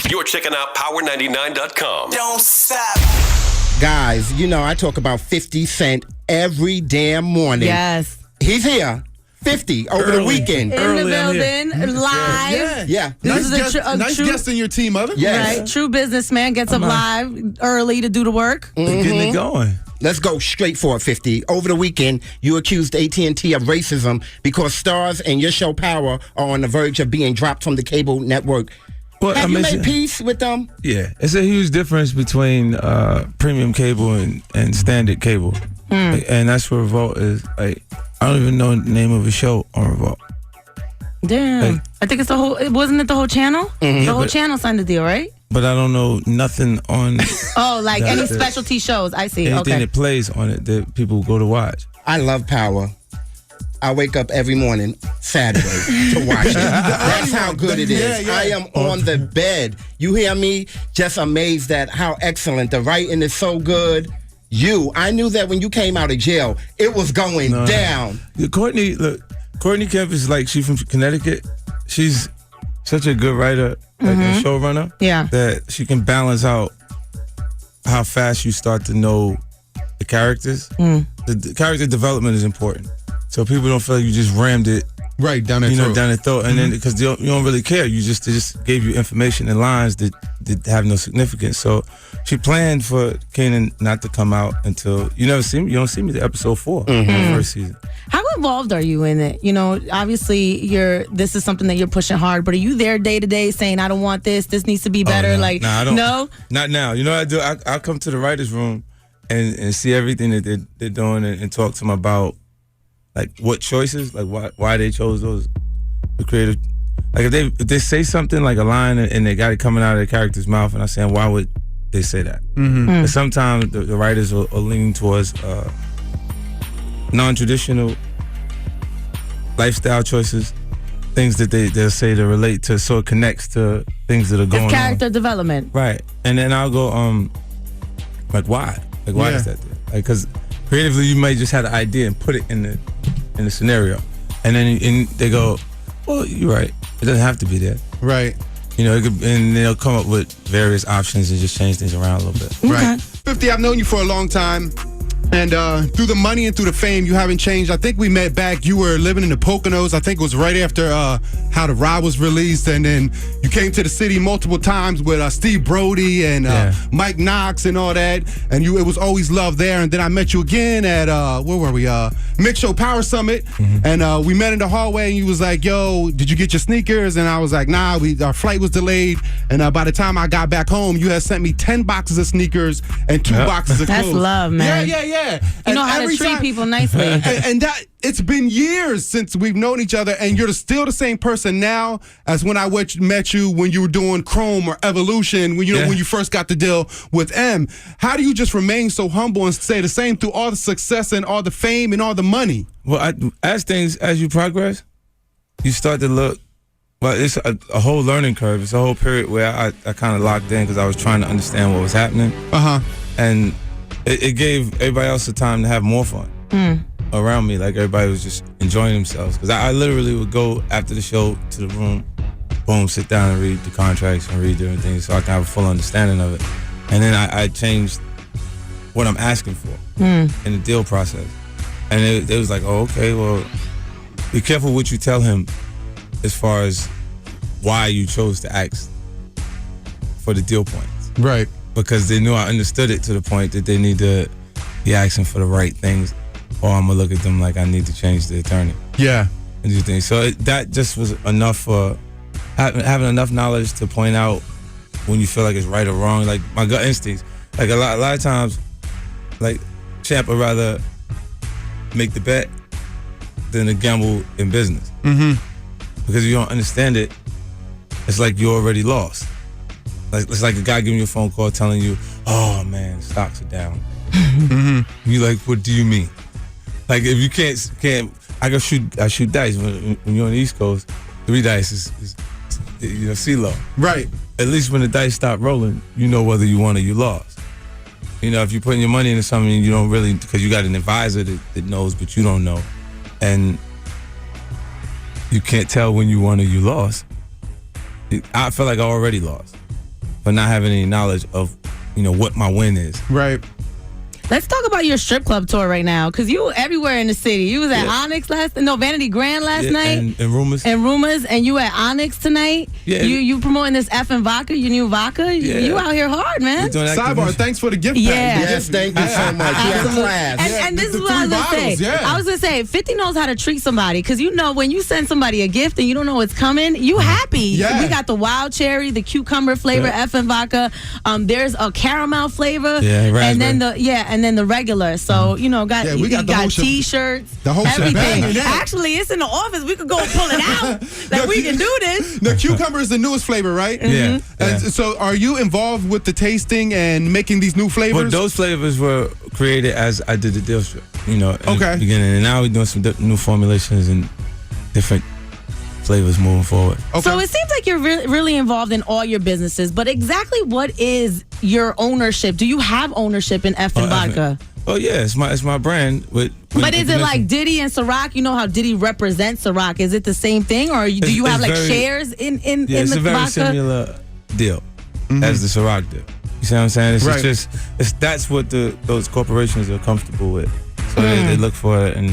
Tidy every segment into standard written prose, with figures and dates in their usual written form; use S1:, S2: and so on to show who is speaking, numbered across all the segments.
S1: You're checking out Power99.com.
S2: Don't stop.
S3: Guys, you know, I talk about 50 Cent every damn morning.
S4: Yes.
S3: He's here. 50 over the weekend.
S4: In the building, live.
S3: Yeah.
S4: This is
S5: Nice
S4: true,
S5: guest in your team, mother.
S3: Yes.
S4: right? True businessman gets up live early to do the work.
S6: Getting it going.
S3: Let's go straight for it, 50. Over the weekend, you accused AT&T of racism because Stars and your show Power are on the verge of being dropped from the cable network.
S6: Well,
S3: Have you made peace with them?
S6: Yeah, it's a huge difference between premium cable and standard cable, and that's what Revolt is. Like, I don't even know the name of a show on Revolt.
S4: Damn. I think it's the whole. Wasn't it the whole channel? The whole channel signed the deal, right?
S6: But I don't know nothing on.
S4: Oh, like any specialty shows. I see.
S6: Anything
S4: Okay.
S6: that plays on it that people go to watch.
S3: I love Power. I wake up every morning, Saturday, to watch it. That's how good it is. I am on the bed. You hear me? Just amazed at how excellent. The writing is so good. I knew that when you came out of jail, it was going down.
S6: Courtney Kemp is like, she's from Connecticut. She's such a good writer, like a showrunner.
S4: Yeah.
S6: That she can balance out how fast you start to know the characters. The character development is important. So people don't feel like you just rammed it
S5: Right, down their throat.
S6: down their throat. And then, because you don't really care. They just gave you information and lines that have no significance. So she planned for Kanan not to come out until, you don't see me to episode 4 of the first season.
S4: How involved are you in it? You know, obviously this is something that you're pushing hard, but are you there day to day saying, I don't want this needs to be better?
S6: Oh, no.
S4: Like,
S6: I don't.
S4: No?
S6: Not now. You know what I do? I come to the writer's room and see everything that they're doing and talk to them about, like, what choices, like why they chose those, the creative. Like, if they say something like a line and they got it coming out of their character's mouth, and I'm saying, why would they say that? But sometimes the writers will lean towards non-traditional lifestyle choices, things that they'll say to relate to, so it connects to things that are going on.
S4: It's character development.
S6: Right. And then I'll go, like, why? Like, why is that there? Like, because creatively you may just have the idea and put it in the scenario. And then they go, well, you're right. It doesn't have to be there.
S5: Right.
S6: You know, and they'll come up with various options and just change things around a little bit.
S5: Right. 50, I've known you for a long time. And through the money and through the fame, you haven't changed. I think we met back. You were living in the Poconos. I think it was right after How the Ride was released. And then you came to the city multiple times with Steve Brody and Mike Knox and all that. And it was always love there. And then I met you again at, where were we? Mix Show Power Summit. And we met in the hallway and you was like, yo, did you get your sneakers? And I was like, nah, our flight was delayed. And by the time I got back home, you had sent me 10 boxes of sneakers and 2 boxes of clothes.
S4: That's love, man.
S5: Yeah.
S4: You know how to treat people nicely.
S5: and that it's been years since we've known each other, and you're still the same person now as when I met you when you were doing Chrome or Evolution, when you first got the deal with M. How do you just remain so humble and stay the same through all the success and all the fame and all the money?
S6: Well, as you progress, you start to look. Well, it's a whole learning curve. It's a whole period where I kind of locked in because I was trying to understand what was happening. And it gave everybody else the time to have more fun around me. Like, everybody was just enjoying themselves. Because I literally would go after the show to the room, boom, sit down and read the contracts and read different things so I can have a full understanding of it. And then I changed what I'm asking for in the deal process. And it was like, oh, okay, well, be careful what you tell him as far as why you chose to ask for the deal points.
S5: Right.
S6: Because they knew I understood it to the point that they need to be asking for the right things, or I'm gonna look at them like I need to change the attorney.
S5: Yeah.
S6: And do things. So that just was enough for having enough knowledge to point out when you feel like it's right or wrong. Like, my gut instincts. Like, a lot of times, like, Champ would rather make the bet than to gamble in business. Because if you don't understand it, it's like you already lost. Like, it's like a guy giving you a phone call telling you, oh man, stocks are down. You like, what do you mean? Like, if you can't I shoot dice. When you're on the East Coast, 3 dice is CeeLo.
S5: Right.
S6: At least when the dice stop rolling, you know whether you won or you lost. You know, if you're putting your money into something, you don't really, because you got an advisor that knows, but you don't know. And you can't tell when you won or you lost. I felt like I already lost. but not having any knowledge of, what my win is.
S5: Right.
S4: Let's talk about your strip club tour right now, because you were everywhere in the city. You was at Onyx Vanity Grand last night.
S6: And Rumors.
S4: And Rumors, and you at Onyx tonight.
S6: Yeah.
S4: You promoting this effing vodka, your new vodka.
S6: Yeah.
S4: You out here hard, man.
S5: Sidebar, thanks for the gift pack.
S4: Yeah.
S3: Yes, thank you so much. You had class.
S4: And this is what I was going to say. I was going to say, 50 knows how to treat somebody, because when you send somebody a gift and you don't know it's coming, you happy.
S5: Yeah.
S4: We got the wild cherry, the cucumber flavor, effing vodka. There's a caramel flavor.
S6: Yeah, raspberry.
S4: And then the regular. So,
S5: we got the
S4: got
S5: whole
S4: T-shirts,
S5: the whole
S4: everything.
S5: shebang.
S4: Actually, it's in the office. We could go and pull it out. We can do this.
S5: The cucumber is the newest flavor, right?
S6: Yeah.
S5: And so are you involved with the tasting and making these new flavors?
S6: Well, those flavors were created as I did the deal strip, in the beginning. And now we're doing some new formulations and different flavors moving forward.
S5: Okay.
S4: So it seems like you're really involved in all your businesses, but exactly what is your ownership? Do you have ownership in effing vodka?
S6: Oh yeah, it's my brand.
S4: But is it like Diddy and Ciroc? You know how Diddy represents Ciroc. Is it the same thing, or do you have shares in
S6: yeah,
S4: the
S6: it's a very
S4: vodka?
S6: similar deal as the Ciroc deal. You see what I'm saying? It's
S5: Right.
S6: that's what those corporations are comfortable with. So they look for it and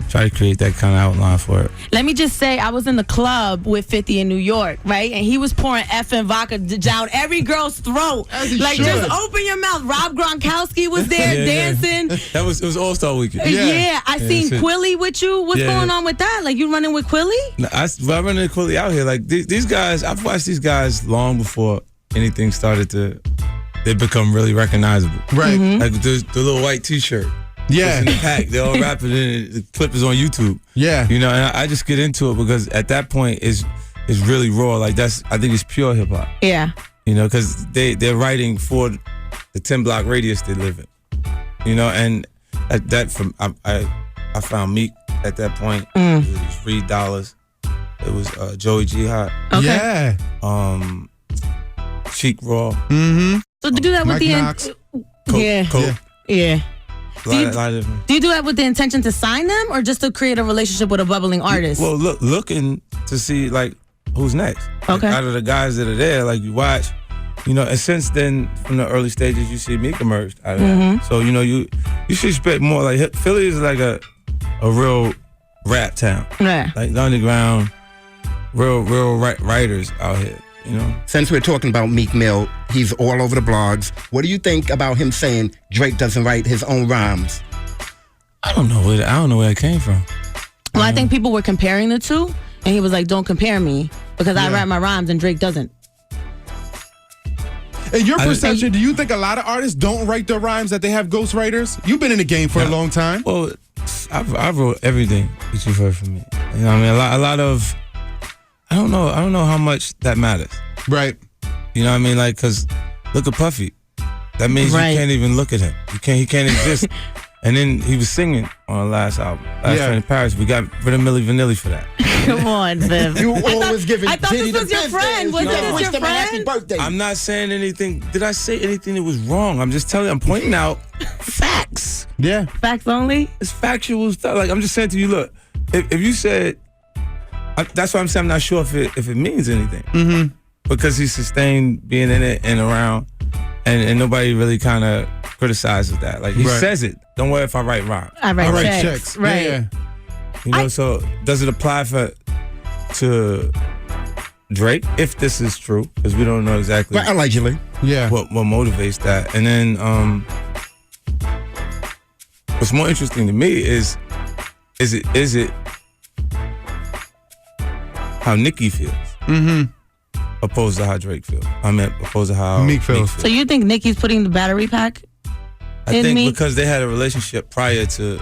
S6: try to create that kind of outline for it.
S4: Let me just say, I was in the club with 50 in New York, right? And he was pouring effing vodka down every girl's throat. Just open your mouth. Rob Gronkowski was there dancing.
S6: It was All-Star Weekend.
S4: Yeah, I seen Quilly with you. What's going on with that? Like, you running with Quilly?
S6: I run into Quilly out here. Like, these guys, I've watched these guys long before anything started they become really recognizable.
S5: Right.
S6: Like the little white T-shirt.
S5: Yeah.
S6: In the pack, they're all rapping, and the clip is on YouTube.
S5: Yeah.
S6: And I just get into it because at that point it's really raw. Like I think it's pure hip hop.
S4: Yeah.
S6: Because they're writing for the 10 block radius they live in. And at that I found Meek at that point. It was $3. It was Joey G Hot.
S4: Okay.
S5: Yeah.
S6: Cheek Raw.
S5: Mm-hmm.
S4: So to do that with
S5: Mike Knox.
S6: Coke.
S4: Yeah.
S6: A lot of
S4: Do you do that with the intention to sign them, or just to create a relationship with a bubbling artist?
S6: Well, looking to see like who's next.
S4: Okay.
S6: Like, out of the guys that are there, like you watch, and since then from the early stages you see Meek emerged out of that. So you should expect more. Like Philly is like a real rap town.
S4: Yeah.
S6: Like the underground, real writers out here.
S3: Since we're talking about Meek Mill, he's all over the blogs. What do you think about him saying Drake doesn't write his own rhymes?
S6: I don't know where that came from.
S4: Well, I think people were comparing the two, and he was like, "Don't compare me because I write my rhymes and Drake doesn't."
S5: In your perception, do you think a lot of artists don't write their rhymes, that they have ghostwriters? You've been in the game for a long time.
S6: Well, I wrote everything that you've heard from me. A lot of. I don't know how much that matters.
S5: Right.
S6: You know what I mean? Like, because look at Puffy. That means you can't even look at him. He can't exist. And then he was singing on the last album, Friend in Paris. We got rid of Milli Vanilli for that.
S4: Come on, Viv.
S3: You always giving
S4: I thought
S3: Diddy
S4: this was
S3: the
S4: your friend. Was this your friend?
S3: Happy birthday.
S6: I'm not saying anything. Did I say anything that was wrong? I'm just telling you. I'm pointing out facts.
S5: Yeah.
S4: Facts only?
S6: It's factual stuff. Like, I'm just saying to you, look, if you said, that's why I'm saying I'm not sure if it means anything. Mm-hmm. Because he sustained being in it and around, and nobody really kind of criticizes that. Like, he says it. Don't worry if I write rhymes.
S4: I write checks. Right.
S5: Yeah.
S6: So does it apply to Drake, if this is true? Because we don't know exactly
S3: allegedly.
S5: Yeah.
S6: What motivates that. And then what's more interesting to me is it how Nicki feels, opposed to how Drake feels. Opposed to how
S5: Meek feels.
S4: So you think Nicki's putting the battery pack
S6: I
S4: in
S6: think
S4: Meek?
S6: because they had a relationship prior to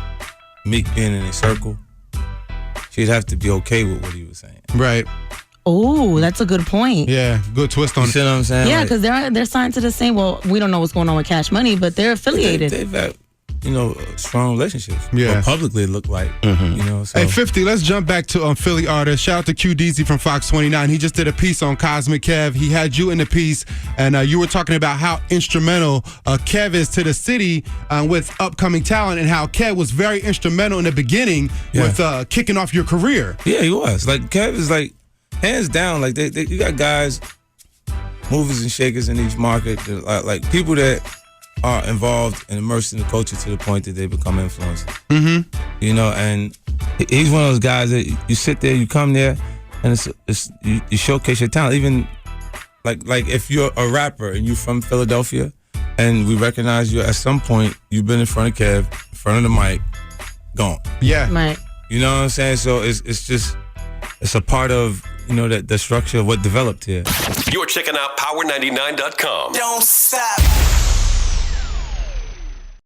S6: Meek being in a circle, she'd have to be okay with what he was saying.
S5: Right.
S4: Oh, that's a good point.
S5: Yeah. Good twist on
S6: You see what I'm saying?
S4: Yeah, because they're signed to the same. Well, we don't know what's going on with Cash Money, but they're affiliated.
S6: They've had, strong relationships.
S5: Yeah.
S6: What publicly it looked like. So.
S5: Hey, 50, let's jump back to Philly artists. Shout out to Q Deezy from Fox 29. He just did a piece on Cosmic Kev. He had you in the piece, and you were talking about how instrumental Kev is to the city with upcoming talent, and how Kev was very instrumental in the beginning with kicking off your career.
S6: Yeah, he was. Like, Kev is like, hands down, like, you got guys movers and shakers in each market, like people that are involved and immersed in the culture to the point that they become influencers. Mm-hmm. You know, and he's one of those guys that you sit there, you come there, and you showcase your talent. Even like if you're a rapper and you're from Philadelphia, and we recognize you at some point, you've been in front of Kev, in front of the mic, gone.
S5: Yeah.
S4: Right.
S6: You know what I'm saying? So it's a part of, you know, the structure of what developed here.
S1: You're checking out Power99.com.
S2: Don't stop.